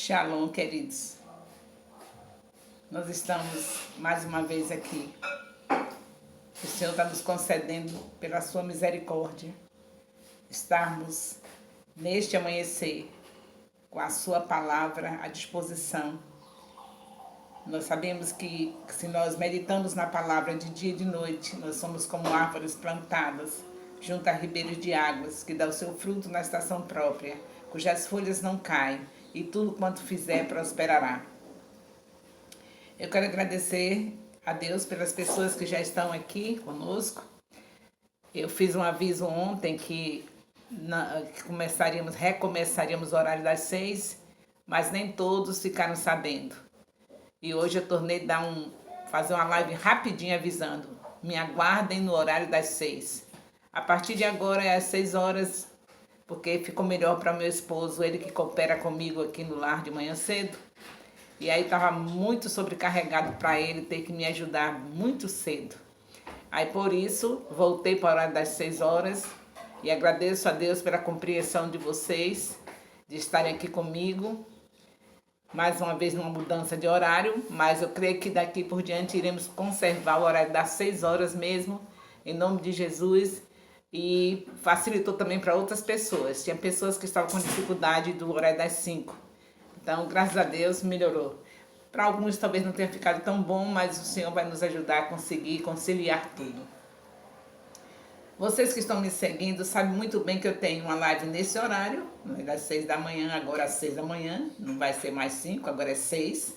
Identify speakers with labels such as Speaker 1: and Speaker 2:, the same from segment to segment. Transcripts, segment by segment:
Speaker 1: Shalom, queridos. Nós estamos mais uma vez aqui. O Senhor está nos concedendo, pela sua misericórdia, estarmos neste amanhecer com a sua palavra à disposição. Nós sabemos que se nós meditamos na palavra de dia e de noite, nós somos como árvores plantadas junto a ribeiros de águas, que dá o seu fruto na estação própria, cujas folhas não caem, e tudo quanto fizer prosperará. Eu quero agradecer a Deus pelas pessoas que já estão aqui conosco. Eu fiz um aviso ontem que recomeçaríamos o horário das 6, mas nem todos ficaram sabendo. E hoje eu tornei fazer uma live rapidinho avisando. Me aguardem no horário das 6. A partir de agora é às 6 horas, porque ficou melhor para meu esposo, ele que coopera comigo aqui no lar de manhã cedo. E aí estava muito sobrecarregado para ele ter que me ajudar muito cedo. Aí por isso voltei para o horário das 6 horas e agradeço a Deus pela compreensão de vocês, de estarem aqui comigo. Mais uma vez numa mudança de horário, mas eu creio que daqui por diante iremos conservar o horário das 6 horas mesmo, em nome de Jesus. E facilitou também para outras pessoas. Tinha pessoas que estavam com dificuldade do horário das 5. Então, graças a Deus, melhorou. Para alguns talvez não tenha ficado tão bom, mas o Senhor vai nos ajudar a conseguir conciliar tudo. Vocês que estão me seguindo sabem muito bem que eu tenho uma live nesse horário, das 6 da manhã, agora às 6 da manhã, não vai ser mais 5, agora é 6.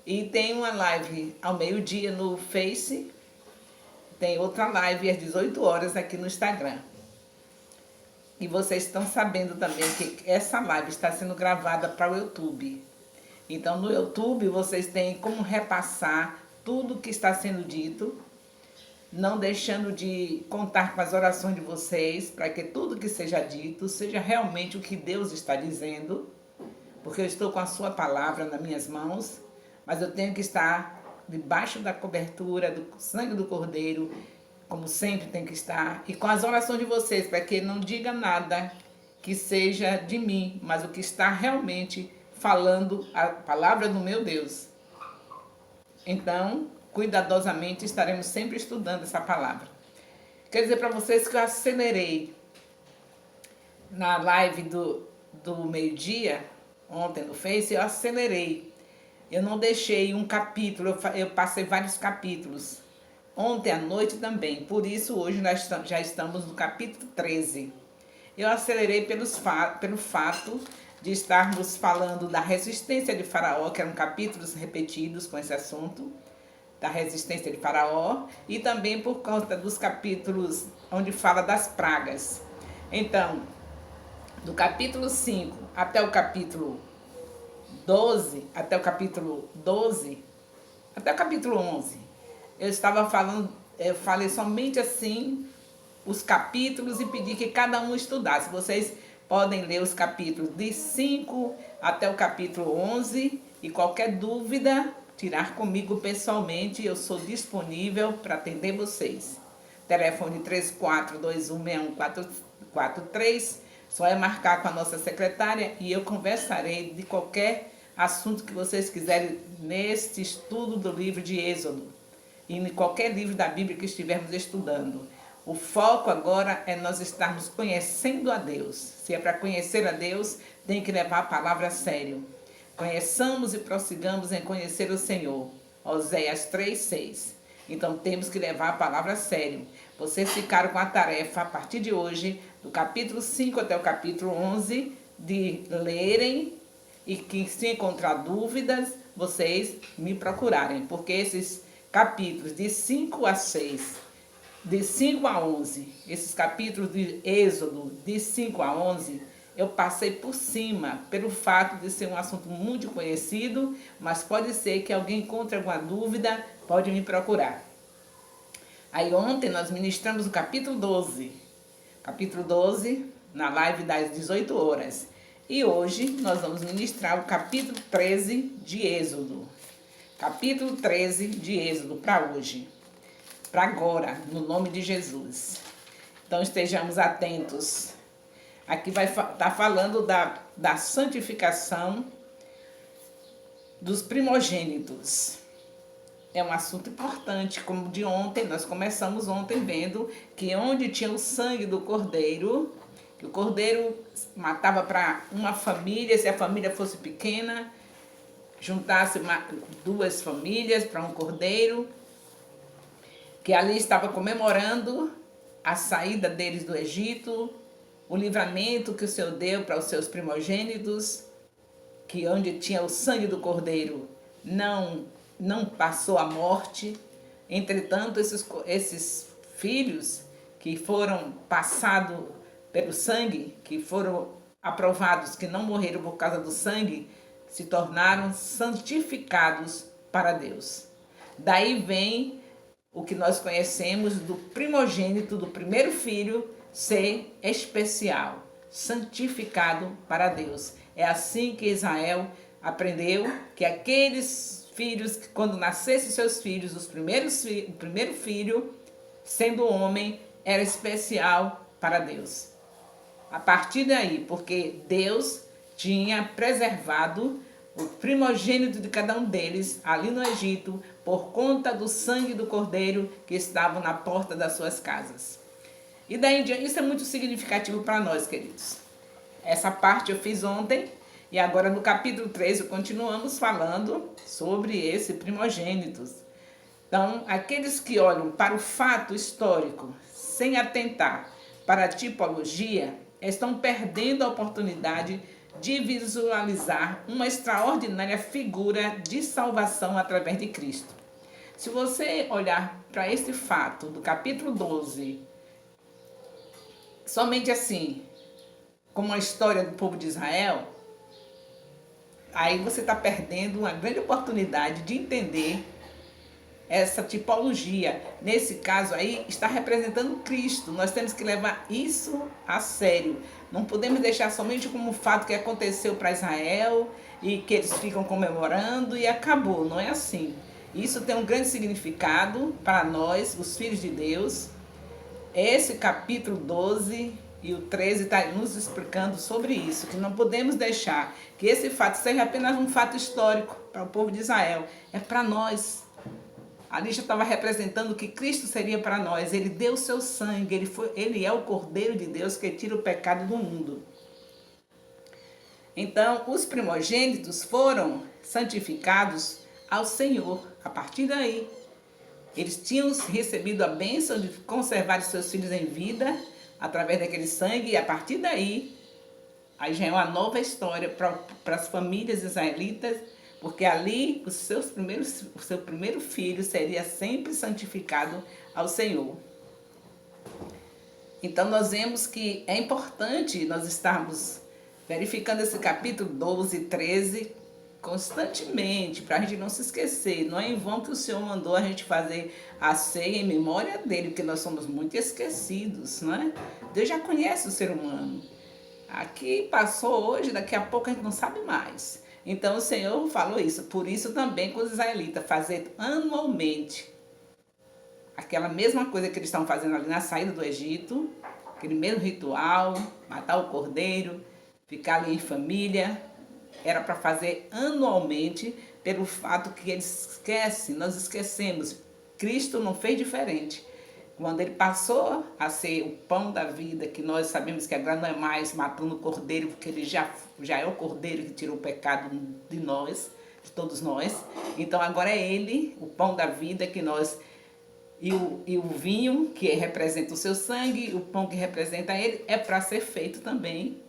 Speaker 1: E tem uma live ao meio-dia no Face. Tem outra live às 18 horas aqui no Instagram. E vocês estão sabendo também que essa live está sendo gravada para o YouTube. Então, no YouTube, vocês têm como repassar tudo que está sendo dito, não deixando de contar com as orações de vocês, para que tudo que seja dito seja realmente o que Deus está dizendo, porque eu estou com a sua palavra nas minhas mãos, mas eu tenho que estar debaixo da cobertura do sangue do Cordeiro, como sempre tem que estar, e com as orações de vocês, para que não diga nada que seja de mim, mas o que está realmente falando a palavra do meu Deus. Então, cuidadosamente estaremos sempre estudando essa palavra. Quero dizer para vocês que eu acelerei na live do meio-dia, ontem no Face, eu acelerei. Eu não deixei um capítulo, eu passei vários capítulos. Ontem à noite também, por isso hoje nós já estamos no capítulo 13. Eu acelerei pelo fato de estarmos falando da resistência de Faraó, que eram capítulos repetidos com esse assunto, da resistência de Faraó, e também por conta dos capítulos onde fala das pragas. Então, do capítulo 5 até o capítulo 12, até o capítulo 12, até o capítulo 11, eu falei somente assim, os capítulos, e pedi que cada um estudasse. Vocês podem ler os capítulos de 5 até o capítulo 11, e qualquer dúvida, tirar comigo pessoalmente, eu sou disponível para atender vocês. Telefone 34216143, só é marcar com a nossa secretária e eu conversarei de qualquer assunto que vocês quiserem neste estudo do livro de Êxodo e em qualquer livro da Bíblia que estivermos estudando. O foco agora é nós estarmos conhecendo a Deus. Se é para conhecer a Deus, tem que levar a palavra a sério. Conheçamos e prossigamos em conhecer o Senhor. Oséias 3:6. Então temos que levar a palavra a sério. Vocês ficaram com a tarefa, a partir de hoje, do capítulo 5 até o capítulo 11, de lerem, e que se encontrar dúvidas, vocês me procurarem, porque esses capítulos de 5 a 6, de 5 a 11, esses capítulos de Êxodo, de 5 a 11, eu passei por cima, pelo fato de ser um assunto muito conhecido, mas pode ser que alguém encontre alguma dúvida, pode me procurar. Aí ontem nós ministramos o capítulo 12, na live das 18 horas. E hoje nós vamos ministrar o capítulo 13 de Êxodo. Capítulo 13 de Êxodo para hoje. Para agora, no nome de Jesus. Então estejamos atentos. Aqui vai estar falando da santificação dos primogênitos. É um assunto importante, como de ontem, nós começamos ontem vendo que onde tinha o sangue do cordeiro, que o cordeiro matava para uma família, se a família fosse pequena, juntasse duas famílias para um cordeiro, que ali estava comemorando a saída deles do Egito, o livramento que o Senhor deu para os seus primogênitos, que onde tinha o sangue do cordeiro não passou a morte. Entretanto, esses filhos que foram passados pelo sangue, que foram aprovados, que não morreram por causa do sangue, se tornaram santificados para Deus. Daí vem o que nós conhecemos do primogênito, do primeiro filho, ser especial, santificado para Deus. É assim que Israel aprendeu que aqueles filhos, quando nascessem seus filhos, o primeiro filho, sendo homem, era especial para Deus. A partir daí, porque Deus tinha preservado o primogênito de cada um deles ali no Egito por conta do sangue do cordeiro que estava na porta das suas casas. E daí em diante, isso é muito significativo para nós, queridos. Essa parte eu fiz ontem e agora no capítulo 13 continuamos falando sobre esse primogênitos. Então, aqueles que olham para o fato histórico sem atentar para a tipologia estão perdendo a oportunidade de visualizar uma extraordinária figura de salvação através de Cristo. Se você olhar para esse fato do capítulo 12, somente assim, como a história do povo de Israel, aí você está perdendo uma grande oportunidade de entender essa tipologia. Nesse caso aí, está representando Cristo. Nós temos que levar isso a sério. Não podemos deixar somente como um fato que aconteceu para Israel e que eles ficam comemorando e acabou. Não é assim. Isso tem um grande significado para nós, os filhos de Deus. Esse capítulo 12 e o 13 está nos explicando sobre isso, que não podemos deixar que esse fato seja apenas um fato histórico para o povo de Israel. É para nós. Ali já estava representando que Cristo seria para nós. Ele deu o seu sangue, ele é o Cordeiro de Deus que tira o pecado do mundo. Então, os primogênitos foram santificados ao Senhor. A partir daí, eles tinham recebido a bênção de conservar os seus filhos em vida através daquele sangue. E a partir daí, aí já é uma nova história para as famílias israelitas, porque ali o seu primeiro filho seria sempre santificado ao Senhor. Então nós vemos que é importante nós estarmos verificando esse capítulo 12 e 13 constantemente, para a gente não se esquecer. Não é em vão que o Senhor mandou a gente fazer a ceia em memória dele, porque nós somos muito esquecidos, não é? Deus já conhece o ser humano. Aqui passou hoje, daqui a pouco a gente não sabe mais. Então o Senhor falou isso, por isso também com os israelitas, fazer anualmente aquela mesma coisa que eles estão fazendo ali na saída do Egito, aquele mesmo ritual, matar o cordeiro, ficar ali em família, era para fazer anualmente, pelo fato que eles esquecem, nós esquecemos. Cristo não fez diferente. Quando ele passou a ser o pão da vida, que nós sabemos que agora não é mais matando o cordeiro, porque ele já é o cordeiro que tirou o pecado de nós, de todos nós. Então agora é ele, o pão da vida, que nós... E o vinho, que representa o seu sangue, o pão que representa ele, é para ser feito também,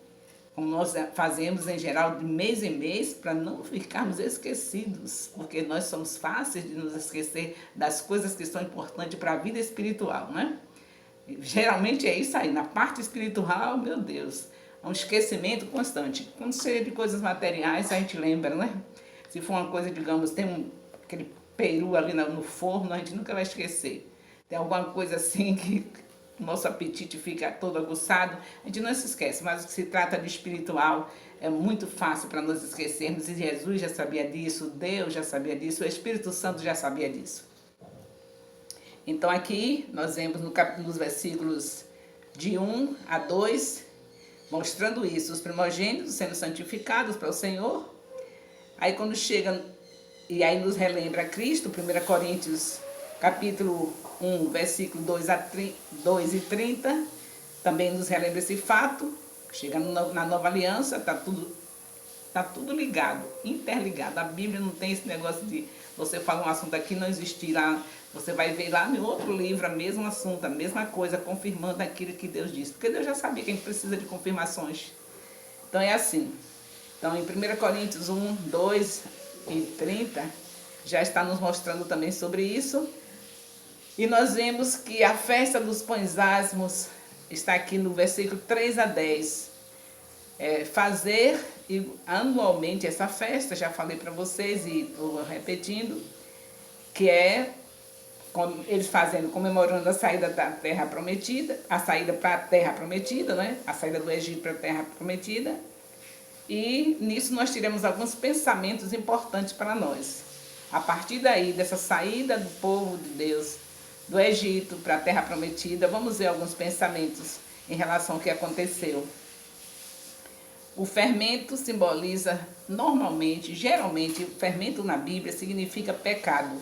Speaker 1: como nós fazemos em geral de mês em mês, para não ficarmos esquecidos, porque nós somos fáceis de nos esquecer das coisas que são importantes para a vida espiritual, né? Geralmente é isso aí, na parte espiritual, meu Deus, é um esquecimento constante. Quando seja de coisas materiais, a gente lembra, né? Se for uma coisa, digamos, tem aquele peru ali no forno, a gente nunca vai esquecer. Tem alguma coisa assim que nosso apetite fica todo aguçado, a gente não se esquece, mas o que se trata de espiritual é muito fácil para nós esquecermos, e Jesus já sabia disso, Deus já sabia disso, o Espírito Santo já sabia disso. Então aqui nós vemos nos versículos de 1 a 2, mostrando isso, os primogênitos sendo santificados para o Senhor. Aí quando chega E aí nos relembra Cristo, 1 Coríntios capítulo 1, versículo 2 e 30, também nos relembra esse fato. Chegando na nova aliança, tá tudo ligado, interligado. A Bíblia não tem esse negócio de você falar um assunto aqui não existir lá. Você vai ver lá no outro livro o mesmo assunto, a mesma coisa, confirmando aquilo que Deus disse. Porque Deus já sabia que a gente precisa de confirmações. Então é assim. Então em 1 Coríntios 1, 2 e 30, já está nos mostrando também sobre isso. E nós vemos que a festa dos pães asmos está aqui no versículo 3 a 10. Fazer anualmente essa festa, já falei para vocês e estou repetindo, que é eles fazendo, comemorando a saída da terra prometida, a saída para a terra prometida, né? A saída do Egito para a terra prometida. E nisso nós tiramos alguns pensamentos importantes para nós. A partir daí, dessa saída do povo de Deus do Egito para a terra prometida, vamos ver alguns pensamentos em relação ao que aconteceu. O fermento simboliza normalmente, geralmente, o fermento na Bíblia significa pecado.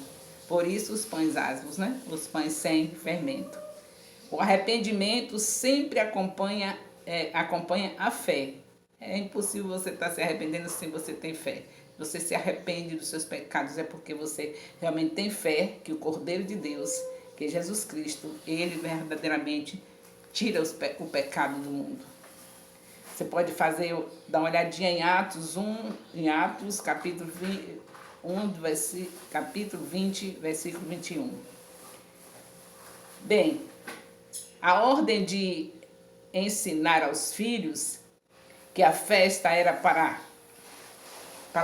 Speaker 1: Por isso os pães asmos, né? Os pães sem fermento. O arrependimento sempre acompanha a fé. É impossível você estar se arrependendo sem você ter fé. Você se arrepende dos seus pecados é porque você realmente tem fé que o Cordeiro de Deus, que é Jesus Cristo, ele verdadeiramente tira o pecado do mundo. Você pode dar uma olhadinha em Atos 1, em Atos capítulo 20, versículo 21. Bem, a ordem de ensinar aos filhos que a festa era para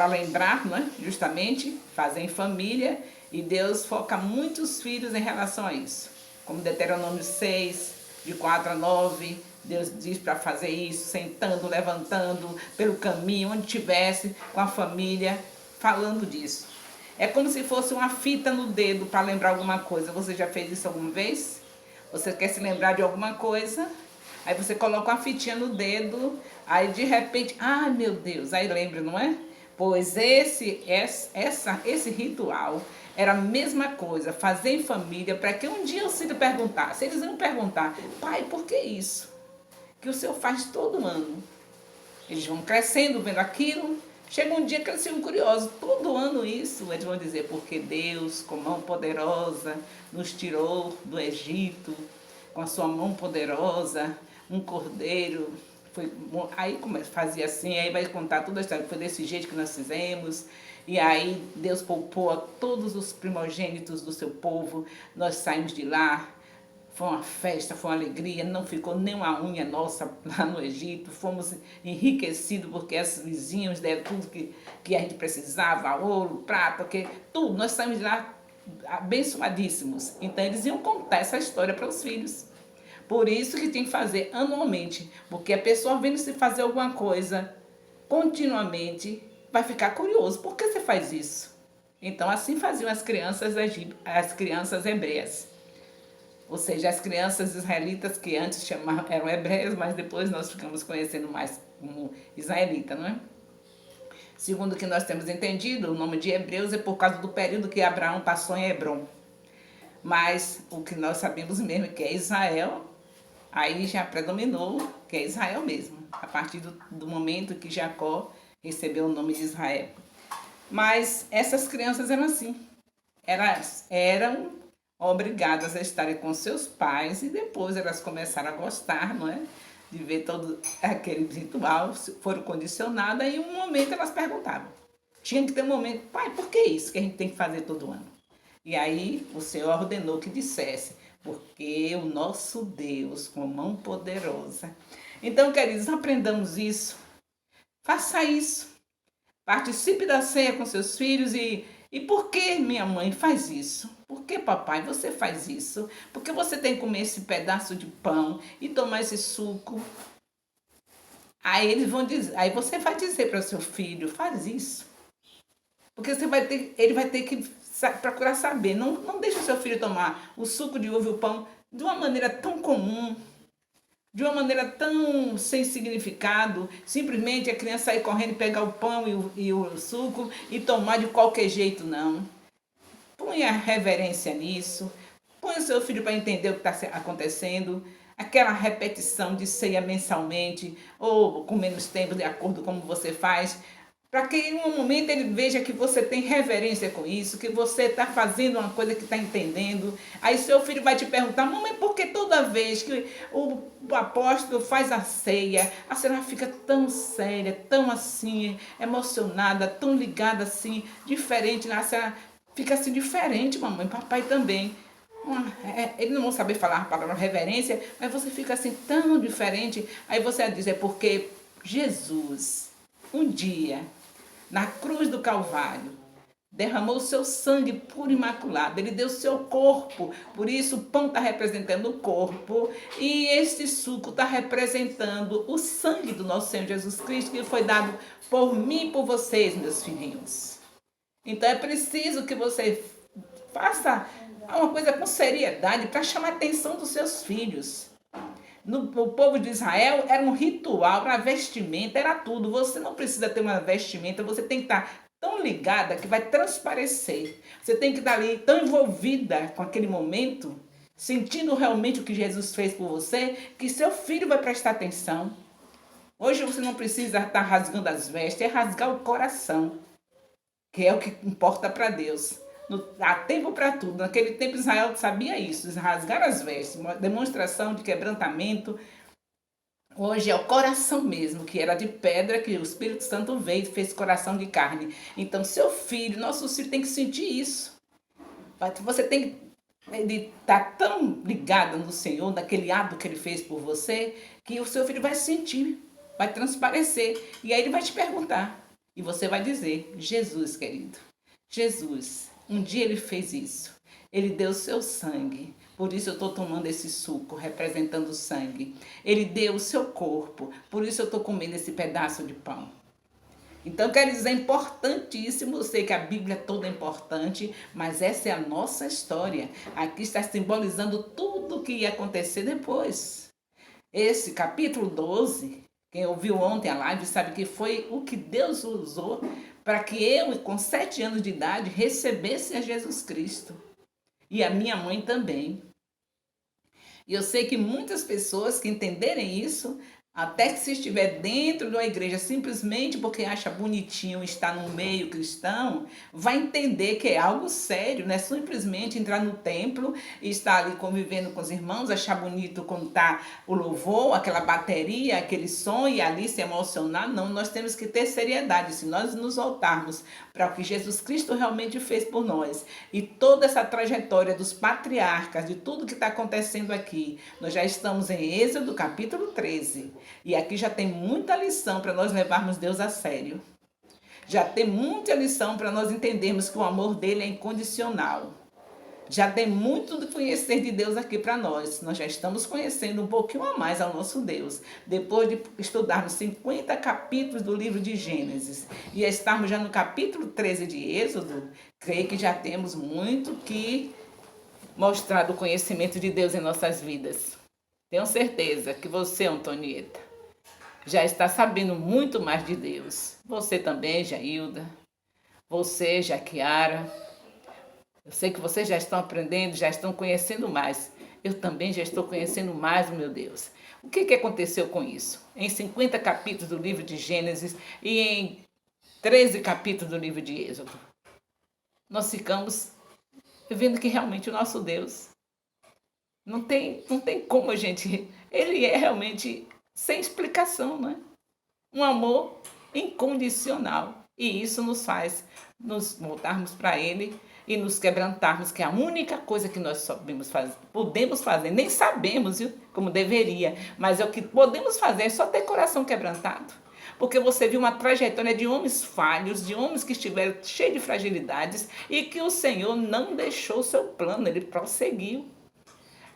Speaker 1: lembrar, né? Justamente, fazer em família, e Deus foca muitos filhos em relação a isso. Como Deuteronômio 6, de 4 a 9, Deus diz para fazer isso, sentando, levantando, pelo caminho, onde estivesse, com a família, falando disso. É como se fosse uma fita no dedo para lembrar alguma coisa. Você já fez isso alguma vez? Você quer se lembrar de alguma coisa? Aí você coloca uma fitinha no dedo, aí de repente, ai meu Deus, aí lembra, não é? Pois esse ritual era a mesma coisa, fazer em família, para que um dia os filhos perguntassem. Eles iam perguntar, pai, por que isso? Que o Senhor faz todo ano. Eles vão crescendo, vendo aquilo. Chega um dia que eles ficam curiosos. Todo ano isso, eles vão dizer, porque Deus, com mão poderosa, nos tirou do Egito, com a sua mão poderosa, um cordeiro. Aí fazia assim, aí vai contar toda a história. Foi desse jeito que nós fizemos. E aí Deus poupou a todos os primogênitos do seu povo. Nós saímos de lá. Foi uma festa, foi uma alegria, não ficou nem uma unha nossa lá no Egito. Fomos enriquecidos porque esses vizinhos deram tudo que a gente precisava, ouro, prata, tudo. Nós saímos de lá abençoadíssimos. Então eles iam contar essa história para os filhos. Por isso que tem que fazer anualmente, porque a pessoa vendo se fazer alguma coisa continuamente vai ficar curioso. Por que você faz isso? Então assim faziam as crianças hebreias. Ou seja, as crianças israelitas que antes eram hebreias, mas depois nós ficamos conhecendo mais como israelita, não é? Segundo o que nós temos entendido, o nome de Hebreus é por causa do período que Abraão passou em Hebrom. Mas o que nós sabemos mesmo é que é Israel, aí já predominou que é Israel mesmo, a partir do momento que Jacó recebeu o nome de Israel. Mas essas crianças eram assim, eram obrigadas a estarem com seus pais e depois elas começaram a gostar, não é? De ver todo aquele ritual, foram condicionadas e em um momento elas perguntavam. Tinha que ter um momento, pai, por que isso que a gente tem que fazer todo ano? E aí o Senhor ordenou que dissesse, porque o nosso Deus, com mão poderosa. Então, queridos, aprendamos isso, faça isso, participe da ceia com seus filhos e por que minha mãe faz isso? Por que papai você faz isso? Por que você tem que comer esse pedaço de pão e tomar esse suco? Aí eles vão dizer, aí você vai dizer para o seu filho, faz isso. Porque ele vai ter que procurar saber. Não deixe o seu filho tomar o suco de uva e o pão de uma maneira tão comum, de uma maneira tão sem significado, simplesmente a criança sair correndo e pegar o pão e o suco e tomar de qualquer jeito, não. Ponha reverência nisso, põe o seu filho para entender o que está acontecendo, aquela repetição de ceia mensalmente, ou com menos tempo, de acordo com como você faz, para que em um momento ele veja que você tem reverência com isso, que você está fazendo uma coisa que está entendendo. Aí seu filho vai te perguntar: mamãe, por que toda vez que o apóstolo faz a ceia, a senhora fica tão séria, tão assim, emocionada, tão ligada assim, diferente, né? A senhora fica assim diferente, mamãe, papai também. Eles não vão saber falar a palavra reverência, mas você fica assim tão diferente. Aí você diz: é porque Jesus, um dia, na cruz do Calvário, derramou o seu sangue puro e imaculado. Ele deu o seu corpo. Por isso o pão está representando o corpo e este suco está representando o sangue do nosso Senhor Jesus Cristo, que foi dado por mim e por vocês, meus filhinhos. Então é preciso que você faça uma coisa com seriedade para chamar a atenção dos seus filhos. No povo de Israel era um ritual, era vestimenta, era tudo. Você não precisa ter uma vestimenta, você tem que estar tão ligada que vai transparecer. Você tem que estar ali tão envolvida com aquele momento, sentindo realmente o que Jesus fez por você, que seu filho vai prestar atenção. Hoje você não precisa estar rasgando as vestes, é rasgar o coração, que é o que importa para Deus. Há tempo para tudo. Naquele tempo Israel sabia isso, rasgar as vestes, uma demonstração de quebrantamento. Hoje é o coração mesmo, que era de pedra, que o Espírito Santo veio e fez coração de carne. Então seu filho, nosso filho tem que sentir isso. Você tem que estar tão ligado no Senhor, naquele ato que ele fez por você, que o seu filho vai sentir, vai transparecer. E aí ele vai te perguntar. E você vai dizer: Jesus, querido, Jesus, um dia ele fez isso. Ele deu o seu sangue. Por isso eu estou tomando esse suco, representando o sangue. Ele deu o seu corpo. Por isso eu estou comendo esse pedaço de pão. Então, quero dizer, é importantíssimo. Eu sei que a Bíblia toda é importante, mas essa é a nossa história. Aqui está simbolizando tudo o que ia acontecer depois. Esse capítulo 12, quem ouviu ontem a live sabe que foi o que Deus usou para que eu, com 7 anos de idade, recebesse a Jesus Cristo. E a minha mãe também. E eu sei que muitas pessoas que entenderem isso, até que se estiver dentro de uma igreja, simplesmente porque acha bonitinho estar no meio cristão, vai entender que é algo sério, não é simplesmente entrar no templo e estar ali convivendo com os irmãos, achar bonito quando está o louvor, aquela bateria, aquele som e ali se emocionar. Não, nós temos que ter seriedade. Se nós nos voltarmos para o que Jesus Cristo realmente fez por nós e toda essa trajetória dos patriarcas, de tudo que está acontecendo aqui, nós já estamos em Êxodo capítulo 13. E aqui já tem muita lição para nós levarmos Deus a sério. Já tem muita lição para nós entendermos que o amor dele é incondicional. Já tem muito de conhecer de Deus aqui para nós. Nós já estamos conhecendo um pouquinho a mais ao nosso Deus. Depois de estudarmos 50 capítulos do livro de Gênesis e estarmos já no capítulo 13 de Êxodo, creio que já temos muito que mostrar do conhecimento de Deus em nossas vidas. Tenho certeza que você, Antonieta, já está sabendo muito mais de Deus. Você também, Jailda. Você, Jaquiara. Eu sei que vocês já estão aprendendo, já estão conhecendo mais. Eu também já estou conhecendo mais o meu Deus. O que aconteceu com isso? Em 50 capítulos do livro de Gênesis e em 13 capítulos do livro de Êxodo, nós ficamos vendo que realmente o nosso Deus não tem como a gente... Ele é realmente sem explicação, não é? Um amor incondicional. E isso nos faz nos voltarmos para ele e nos quebrantarmos, que é a única coisa que nós podemos fazer. Nem sabemos, viu, como deveria, mas é o que podemos fazer, é só ter coração quebrantado. Porque você viu uma trajetória de homens falhos, de homens que estiveram cheios de fragilidades e que o Senhor não deixou o seu plano, ele prosseguiu.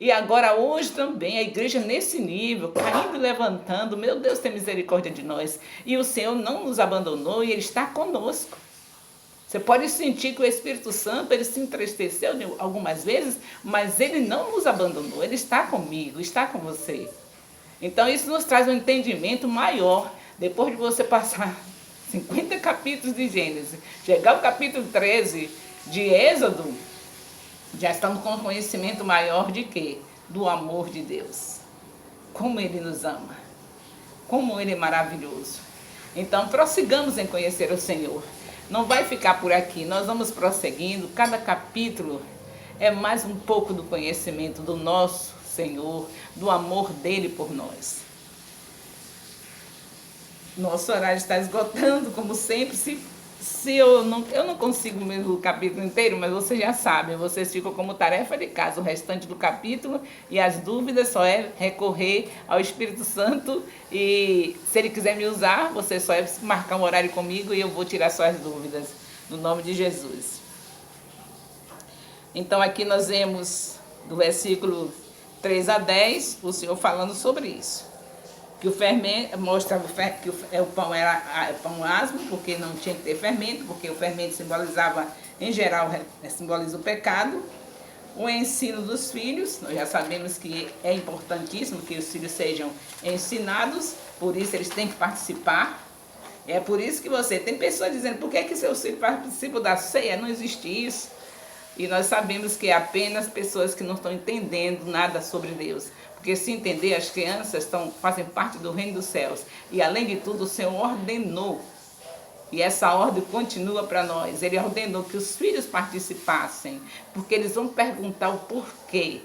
Speaker 1: E agora hoje também a igreja nesse nível, caindo e levantando, meu Deus, tem misericórdia de nós. E o Senhor não nos abandonou e ele está conosco. Você pode sentir que o Espírito Santo, ele se entristeceu algumas vezes, mas ele não nos abandonou, ele está comigo, está com você. Então isso nos traz um entendimento maior. Depois de você passar 50 capítulos de Gênesis, chegar ao capítulo 13 de Êxodo, já estamos com um conhecimento maior de quê? Do amor de Deus. Como Ele nos ama. Como Ele é maravilhoso. Então prossigamos em conhecer o Senhor. Não vai ficar por aqui, nós vamos prosseguindo. Cada capítulo é mais um pouco do conhecimento do nosso Senhor, do amor dele por nós. Nosso horário está esgotando, como sempre. Se eu não consigo mesmo o capítulo inteiro, mas vocês já sabem, vocês ficam como tarefa de casa o restante do capítulo, e as dúvidas só é recorrer ao Espírito Santo, e se ele quiser me usar, você só é marcar um horário comigo e eu vou tirar suas dúvidas, no nome de Jesus. Então aqui nós vemos do versículo 3 a 10, o Senhor falando sobre isso. Que o fermento, mostra que o pão era pão asmo, porque não tinha que ter fermento, porque o fermento simbolizava, em geral, simboliza o pecado. O ensino dos filhos, nós já sabemos que é importantíssimo que os filhos sejam ensinados, por isso eles têm que participar. É por isso que tem pessoas dizendo, por que seus filhos participam da ceia? Não existe isso. E nós sabemos que é apenas pessoas que não estão entendendo nada sobre Deus. Porque se entender, as crianças fazem parte do reino dos céus. E além de tudo, o Senhor ordenou. E essa ordem continua para nós. Ele ordenou que os filhos participassem. Porque eles vão perguntar o porquê.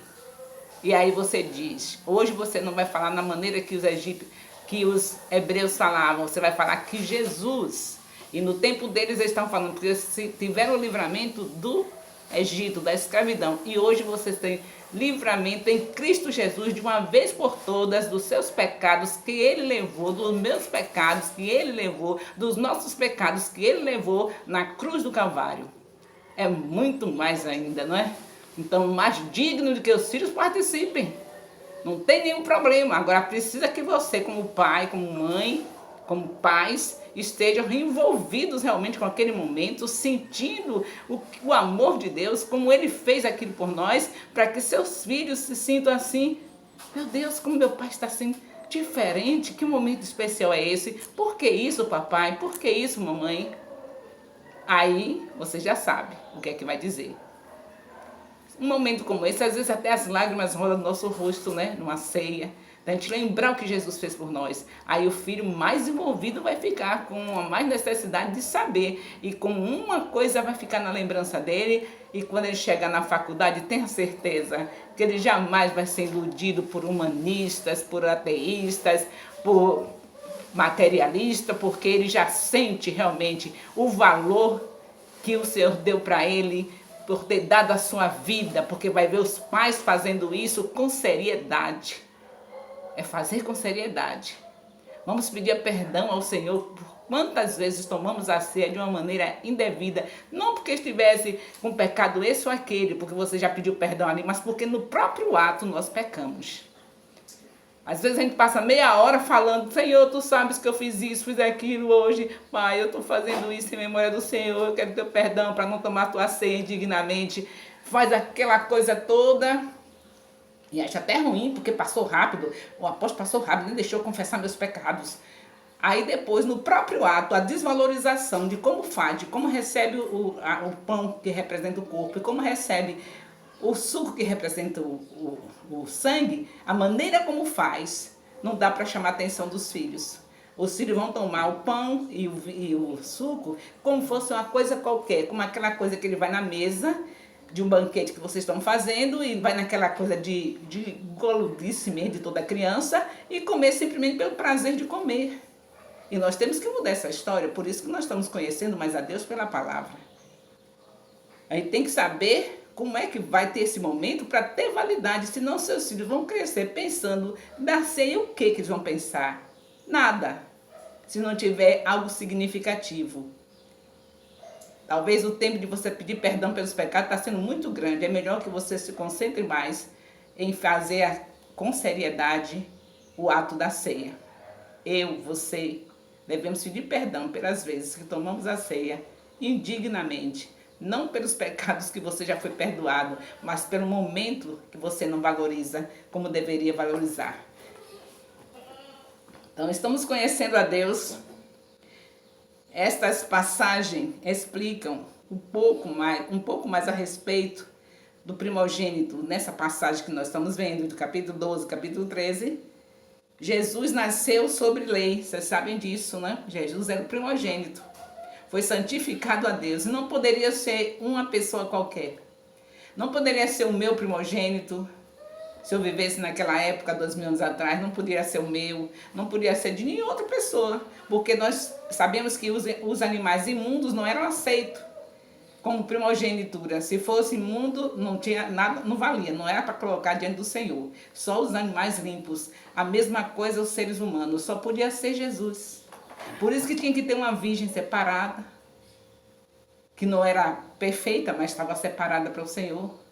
Speaker 1: E aí você diz, hoje você não vai falar na maneira que os hebreus falavam. Você vai falar que Jesus. E no tempo deles eles estão falando, porque tiveram o livramento do Egito, da escravidão. E hoje vocês têm livramento em Cristo Jesus, de uma vez por todas, dos seus pecados que Ele levou, dos meus pecados que Ele levou, dos nossos pecados que Ele levou na cruz do Calvário. É muito mais ainda, não é? Então, mais digno de que os filhos participem. Não tem nenhum problema. Agora, precisa que você, como pai, como mãe, como pais, estejam envolvidos realmente com aquele momento, sentindo o amor de Deus, como Ele fez aquilo por nós, para que seus filhos se sintam assim, meu Deus, como meu pai está assim diferente, que momento especial é esse? Por que isso, papai? Por que isso, mamãe? Aí você já sabe o que é que vai dizer. Um momento como esse, às vezes até as lágrimas rolam no nosso rosto, né? Numa ceia. A gente lembrar o que Jesus fez por nós. Aí o filho mais envolvido vai ficar com a mais necessidade de saber. E como uma coisa vai ficar na lembrança dele, e quando ele chegar na faculdade, tenha certeza que ele jamais vai ser iludido por humanistas, por ateístas, por materialistas, porque ele já sente realmente o valor que o Senhor deu para ele, por ter dado a sua vida, porque vai ver os pais fazendo isso com seriedade. É fazer com seriedade. Vamos pedir perdão ao Senhor por quantas vezes tomamos a ceia de uma maneira indevida. Não porque estivesse com pecado esse ou aquele, porque você já pediu perdão ali, mas porque no próprio ato nós pecamos. Às vezes a gente passa meia hora falando, Senhor, tu sabes que eu fiz isso, fiz aquilo hoje. Pai, eu estou fazendo isso em memória do Senhor, eu quero teu perdão para não tomar tua ceia indignamente. Faz aquela coisa toda. E acho até ruim, porque passou rápido. O apóstolo passou rápido, nem deixou eu confessar meus pecados. Aí depois, no próprio ato, a desvalorização de como faz, de como recebe o pão que representa o corpo, e como recebe o suco que representa o sangue, a maneira como faz, não dá para chamar a atenção dos filhos. Os filhos vão tomar o pão e o suco como fosse uma coisa qualquer, como aquela coisa que ele vai na mesa de um banquete que vocês estão fazendo e vai naquela coisa de goludice mesmo de toda criança e comer simplesmente pelo prazer de comer. E nós temos que mudar essa história, por isso que nós estamos conhecendo mais a Deus pela palavra. A gente tem que saber como é que vai ter esse momento para ter validade, senão seus filhos vão crescer pensando da ceia, o que eles vão pensar? Nada, se não tiver algo significativo. Talvez o tempo de você pedir perdão pelos pecados está sendo muito grande. É melhor que você se concentre mais em fazer com seriedade o ato da ceia. Eu, você, devemos pedir perdão pelas vezes que tomamos a ceia indignamente. Não pelos pecados que você já foi perdoado, mas pelo momento que você não valoriza como deveria valorizar. Então, estamos conhecendo a Deus. Estas passagens explicam um pouco mais a respeito do primogênito. Nessa passagem que nós estamos vendo, do capítulo 12, capítulo 13, Jesus nasceu sobre lei. Vocês sabem disso, né? Jesus era o primogênito. Foi santificado a Deus. E não poderia ser uma pessoa qualquer. Não poderia ser o meu primogênito. Se eu vivesse naquela época, 2000 anos atrás, não poderia ser o meu, não poderia ser de nenhuma outra pessoa, porque nós sabemos que os animais imundos não eram aceitos como primogenitura. Se fosse imundo, não tinha nada, não valia, não era para colocar diante do Senhor. Só os animais limpos. A mesma coisa os seres humanos, só podia ser Jesus. Por isso que tinha que ter uma virgem separada, que não era perfeita, mas estava separada para o Senhor.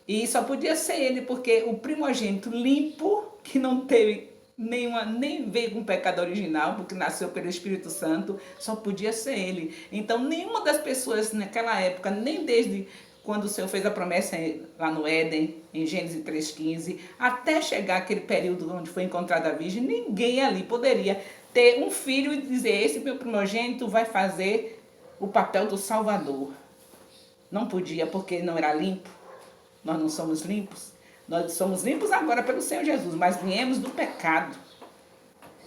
Speaker 1: E só podia ser ele, porque o primogênito limpo, que não teve nem veio com pecado original, porque nasceu pelo Espírito Santo, só podia ser ele. Então, nenhuma das pessoas naquela época, nem desde quando o Senhor fez a promessa lá no Éden, em Gênesis 3,15, até chegar aquele período onde foi encontrada a virgem, ninguém ali poderia ter um filho e dizer: esse meu primogênito vai fazer o papel do Salvador. Não podia, porque não era limpo. Nós não somos limpos. Nós somos limpos agora pelo Senhor Jesus, mas viemos do pecado.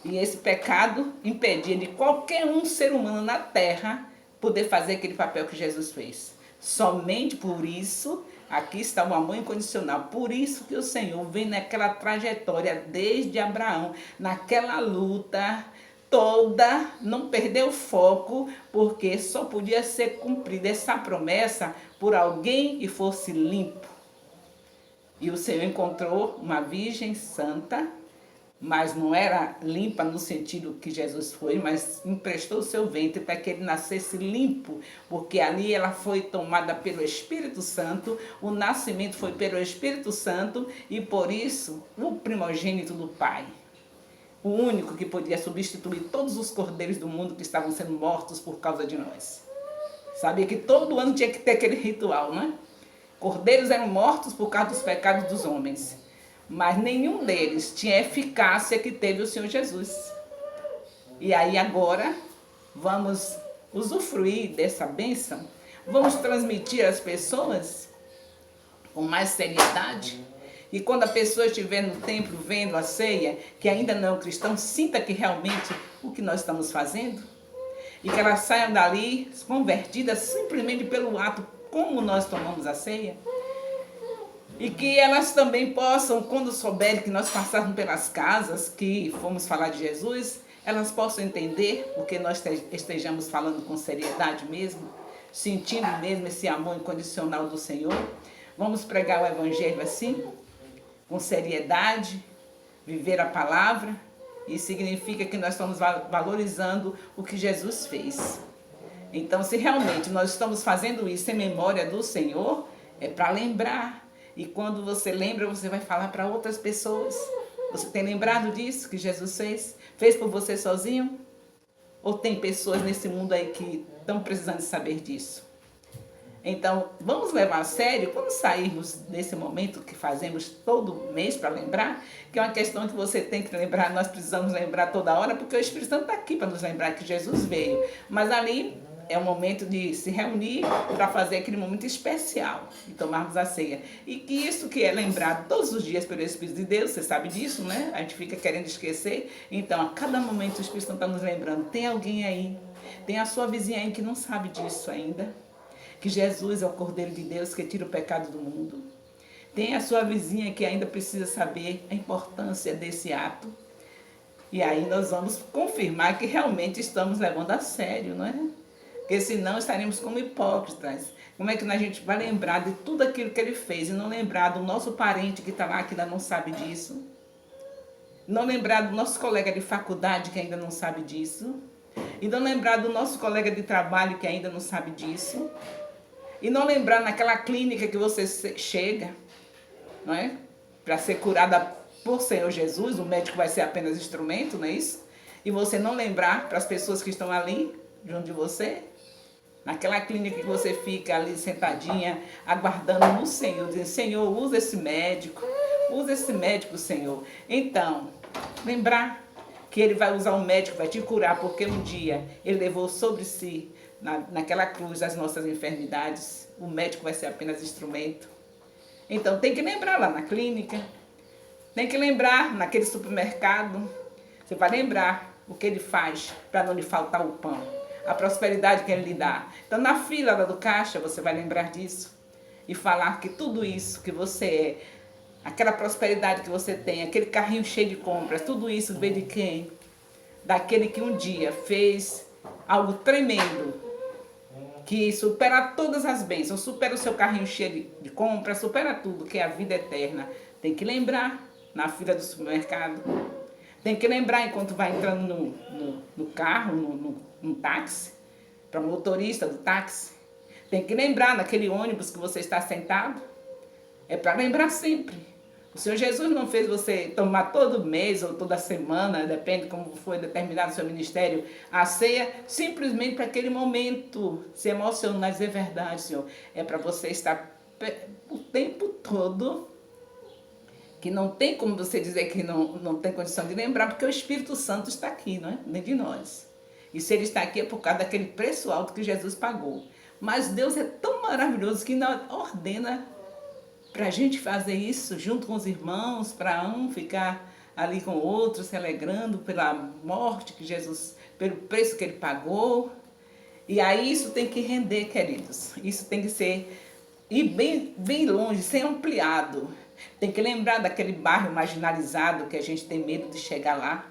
Speaker 1: E esse pecado impedia de qualquer um ser humano na terra poder fazer aquele papel que Jesus fez. Somente por isso, aqui está o amor incondicional. Por isso que o Senhor vem naquela trajetória desde Abraão, naquela luta toda, não perdeu o foco, porque só podia ser cumprida essa promessa por alguém que fosse limpo. E o Senhor encontrou uma virgem santa, mas não era limpa no sentido que Jesus foi, mas emprestou o seu ventre para que ele nascesse limpo, porque ali ela foi tomada pelo Espírito Santo, o nascimento foi pelo Espírito Santo, e por isso o primogênito do Pai, o único que podia substituir todos os cordeiros do mundo que estavam sendo mortos por causa de nós. Sabia que todo ano tinha que ter aquele ritual, não é? Cordeiros eram mortos por causa dos pecados dos homens, mas nenhum deles tinha a eficácia que teve o Senhor Jesus. E aí agora vamos usufruir dessa bênção, vamos transmitir às pessoas com mais seriedade. E quando a pessoa estiver no templo vendo a ceia, que ainda não é um cristão, sinta que realmente o que nós estamos fazendo, e que elas saiam dali convertidas simplesmente pelo ato como nós tomamos a ceia, e que elas também possam, quando souberem que nós passamos pelas casas, que fomos falar de Jesus, elas possam entender, porque nós estejamos falando com seriedade mesmo, sentindo mesmo esse amor incondicional do Senhor. Vamos pregar o Evangelho assim, com seriedade, viver a palavra, e significa que nós estamos valorizando o que Jesus fez. Então, se realmente nós estamos fazendo isso em memória do Senhor, é para lembrar. E quando você lembra, você vai falar para outras pessoas. Você tem lembrado disso que Jesus fez? Fez por você sozinho? Ou tem pessoas nesse mundo aí que estão precisando saber disso? Então, vamos levar a sério quando sairmos desse momento que fazemos todo mês para lembrar, que é uma questão que você tem que lembrar, nós precisamos lembrar toda hora, porque o Espírito Santo está aqui para nos lembrar que Jesus veio. Mas ali é o momento de se reunir para fazer aquele momento especial e tomarmos a ceia. E que isso que é lembrado todos os dias pelo Espírito de Deus, você sabe disso, né? A gente fica querendo esquecer. Então, a cada momento o Espírito Santo está nos lembrando. Tem alguém aí, tem a sua vizinha aí que não sabe disso ainda. Que Jesus é o Cordeiro de Deus que tira o pecado do mundo. Tem a sua vizinha que ainda precisa saber a importância desse ato. E aí nós vamos confirmar que realmente estamos levando a sério, não é? Porque senão estaremos como hipócritas. Como é que a gente vai lembrar de tudo aquilo que ele fez e não lembrar do nosso parente que está lá, que ainda não sabe disso? Não lembrar do nosso colega de faculdade que ainda não sabe disso? E não lembrar do nosso colega de trabalho que ainda não sabe disso? E não lembrar naquela clínica que você chega, não é? Para ser curada por Senhor Jesus, o médico vai ser apenas instrumento, não é isso? E você não lembrar para as pessoas que estão ali, junto de você, naquela clínica que você fica ali sentadinha, aguardando no Senhor, dizendo: Senhor, usa esse médico, Senhor. Então, lembrar, que Ele vai usar um médico, vai te curar, porque um dia Ele levou sobre si, naquela cruz, as nossas enfermidades. O médico vai ser apenas instrumento. Então tem que lembrar lá na clínica, tem que lembrar naquele supermercado. Você vai lembrar o que Ele faz para não lhe faltar o pão, a prosperidade que Ele lhe dá. Então na fila lá do caixa você vai lembrar disso e falar que tudo isso que você é, aquela prosperidade que você tem, aquele carrinho cheio de compras, tudo isso veio de quem? Daquele que um dia fez algo tremendo, que supera todas as bênçãos, supera o seu carrinho cheio de compras, supera tudo, que é a vida eterna. Tem que lembrar na fila do supermercado, tem que lembrar enquanto vai entrando no carro, no táxi, para o motorista do táxi. Tem que lembrar naquele ônibus que você está sentado. É para lembrar sempre. O Senhor Jesus não fez você tomar todo mês ou toda semana, depende como foi determinado o seu ministério, a ceia, simplesmente para aquele momento, se emocionar, dizer verdade, Senhor. É para você estar o tempo todo, que não tem como você dizer que não tem condição de lembrar, porque o Espírito Santo está aqui, não é? Dentro de nós. E se ele está aqui é por causa daquele preço alto que Jesus pagou. Mas Deus é tão maravilhoso que ordena para a gente fazer isso junto com os irmãos, para um ficar ali com o outro, se alegrando pela morte que Jesus, pelo preço que ele pagou. E aí isso tem que render, queridos. Isso tem que ser, ir bem, bem longe, ser ampliado. Tem que lembrar daquele bairro marginalizado que a gente tem medo de chegar lá.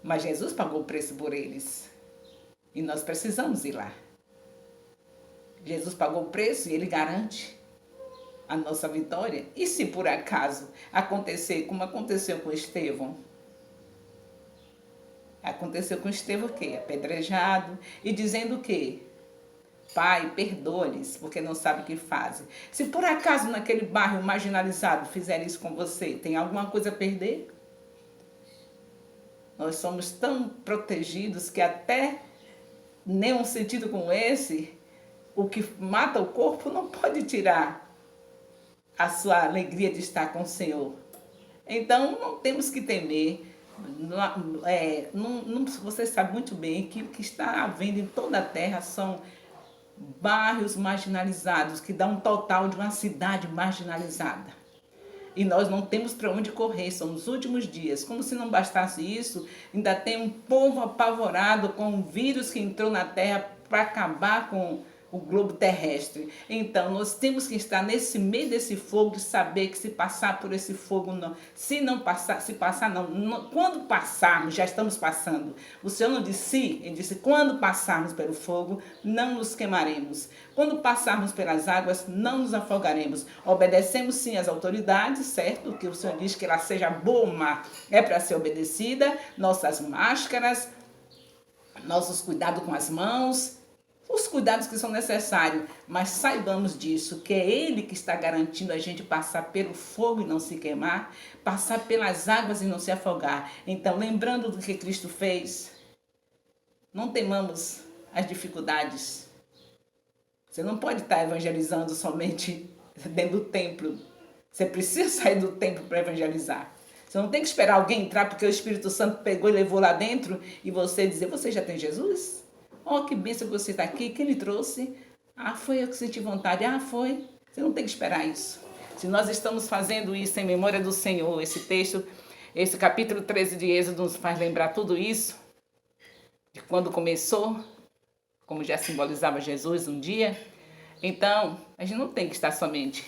Speaker 1: Mas Jesus pagou o preço por eles. E nós precisamos ir lá. Jesus pagou o preço e ele garante a nossa vitória. E se por acaso acontecer como aconteceu com Estevão? Aconteceu com Estevão o quê? Apedrejado e dizendo o quê? Pai, perdoa-lhes, porque não sabe o que fazem. Se por acaso naquele bairro marginalizado fizerem isso com você, tem alguma coisa a perder? Nós somos tão protegidos que até nenhum sentido como esse, o que mata o corpo não pode tirar a sua alegria de estar com o Senhor. Então não temos que temer. Você sabe muito bem que o que está havendo em toda a terra são bairros marginalizados, que dá um total de uma cidade marginalizada. E nós não temos para onde correr, são os últimos dias. Como se não bastasse isso, ainda tem um povo apavorado com um vírus que entrou na terra para acabar com o globo terrestre. Então, nós temos que estar nesse meio desse fogo, de saber que se passar por esse fogo, não, quando passarmos, já estamos passando. O Senhor não disse se, ele disse quando passarmos pelo fogo, não nos queimaremos. Quando passarmos pelas águas, não nos afogaremos. Obedecemos sim às autoridades, certo? Que o Senhor diz que ela seja boa ou má, é para ser obedecida. Nossas máscaras, nossos cuidados com as mãos, os cuidados que são necessários, mas saibamos disso, que é Ele que está garantindo a gente passar pelo fogo e não se queimar, passar pelas águas e não se afogar. Então, lembrando do que Cristo fez, não temamos as dificuldades. Você não pode estar evangelizando somente dentro do templo. Você precisa sair do templo para evangelizar. Você não tem que esperar alguém entrar porque o Espírito Santo pegou e levou lá dentro e você dizer, você já tem Jesus? Oh, que bênção que você está aqui, quem lhe trouxe? Ah, foi eu que senti vontade. Ah, foi. Você não tem que esperar isso. Se nós estamos fazendo isso em memória do Senhor, esse texto, esse capítulo 13 de Êxodo nos faz lembrar tudo isso, de quando começou, como já simbolizava Jesus um dia. Então, a gente não tem que estar somente.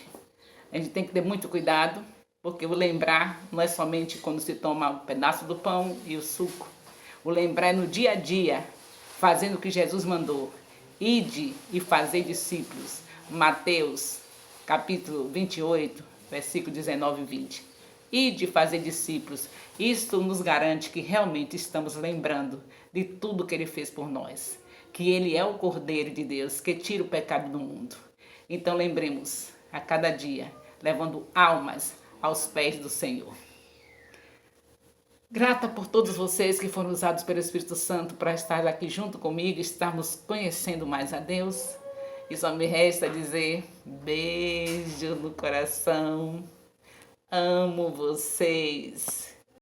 Speaker 1: A gente tem que ter muito cuidado, porque o lembrar não é somente quando se toma um pedaço do pão e o suco. O lembrar é no dia a dia, fazendo o que Jesus mandou. Ide e fazei discípulos. Mateus, capítulo 28, versículo 19 e 20. Ide e fazei discípulos. Isto nos garante que realmente estamos lembrando de tudo que Ele fez por nós. Que Ele é o Cordeiro de Deus, que tira o pecado do mundo. Então lembremos, a cada dia, levando almas aos pés do Senhor. Grata por todos vocês que foram usados pelo Espírito Santo para estar aqui junto comigo, estarmos conhecendo mais a Deus. E só me resta dizer beijo no coração. Amo vocês.